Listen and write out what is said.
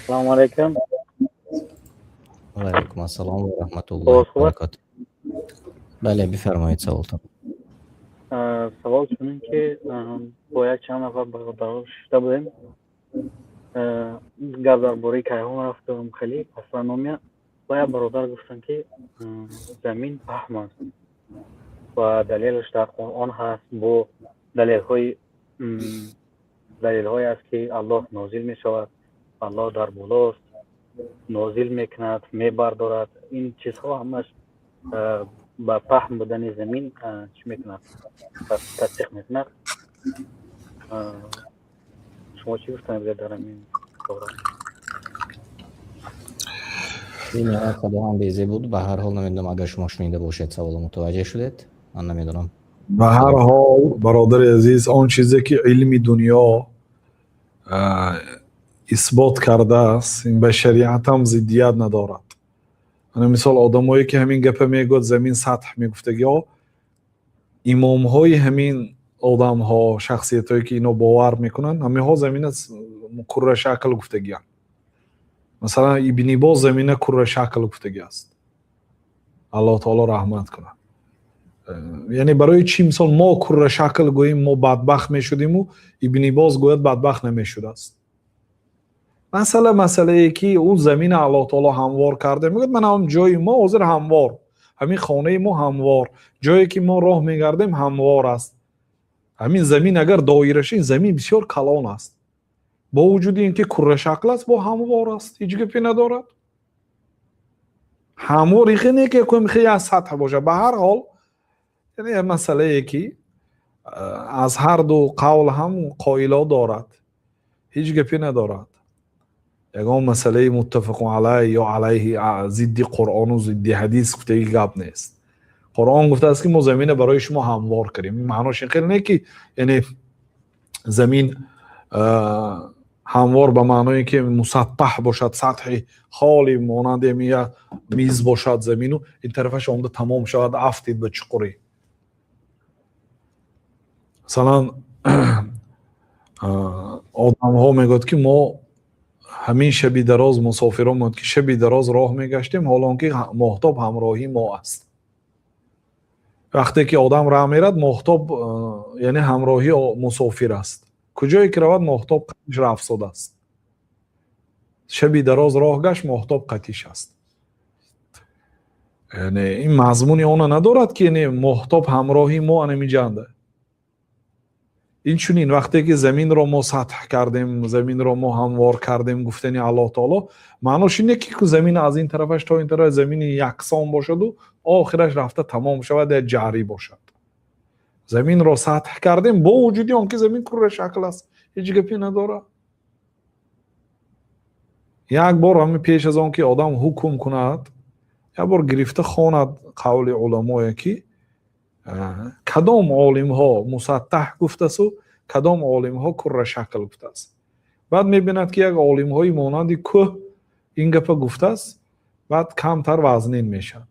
سلام علیکم. و علیکم السلام و رحمت الله و خوبه. برکاته. بله بفرمایید سوالتان. سوال چنین که با یک چند نفر برادر شده بودیم. گپ درباره کیهان رفتم خیلی استرونومیا و یک برادر گفتن که زمین پهن است و دلیلش در قرآن هست. با دلیل های است که الله نازل می شود، الله در بالاست، نازل میکند، میبردارد. این چیزها همش با پهن بودن زمین چی میکند، تصدیق میکند. شما چی گفتن در این دوره؟ این نهایت خدا هم بیزه بود. به هر حال نمیدونم اگر شما شنیده باشید سوال متوجه شدید، من نمیدونم. به هر حال برادر عزیز، آن چیزی که علم دنیا اثبات کرده است این به شریعت هم ضدیت ندارد. مثال آدمایی که همین گپ میگفت زمین سطح میگفته، یا امام های همین آدم ها، شخصیت هایی که اینو باور میکنن، همه ها زمین کره شکل گفتگی هست. مثلا ابن باز زمین کره شکل گفتگی است. الله تعالی رحمت کنه. یعنی برای چی مثال ما کره شکل گوییم ما بدبخت میشدیم و ابن باز گوید بدبخت نمیشد است. مسئله ای که اون زمین الله تعالی هموار کرده، میگه من هم جای ما حاضر هموار، همین خانه ما هموار، جایی که ما راه میگردیم هموار است. همین زمین اگر دایره شه، این زمین بسیار کلان است، با وجود اینکه کره شکل است با هموار است، هیچ گپی ندارد. هموار اینه که کوم خیلی از سطح باشه. به هر حال یعنی مسئله ای که از هر دو قول هم قائلا دارد، هیچ گپی ندارد. یگان مسئله متفق علیه یا علیه ضد قرآن و ضد حدیث گفته ای گپ نیست. قرآن گفته است که ما زمین برای شما هموار کردیم. معناش این خیلی نه که یعنی زمین هموار به معنای که مسطح باشد، سطح خالی مانند میز باشد زمین و این طرفش آمده تمام شود افتید به چقوری. مثلا آدم ها میگوید که ما همین شبی دراز مسافران بود که شبی دراز راه میگشتیم حالا که ماهتاب همراهی ما است. وقتی که آدم راه میرد ماهتاب یعنی همراهی مسافر است. کجایی که رود ماهتاب قطیش را افسوده است. شبی دراز راه گشت ماهتاب قطیش است. یعنی این مضمون اون ندارد که یعنی ماهتاب همراهی ما نمی جنده. این چونین وقتی که زمین رو ما سطح کردیم، زمین رو ما هموار کردیم، گفتنی الله تعالی معناش اینه که زمین از این طرفش تا این طرف زمین یکسان باشد و آخرش رفته تمام شود جاری باشد. زمین رو سطح کردیم با وجودی اون که زمین کره شکل است، هیچ گپی نداره. یک بار همین پیش از اون که آدم حکم کند، یک بار گرفته خواند قول علمای که کدام عالم ها مسطح گفته است و کدام عالم ها کره شکل گفته است. بعد میبیند که یک عالم های مانند که این گپ گفته است، بعد کمتر وزنین میشد.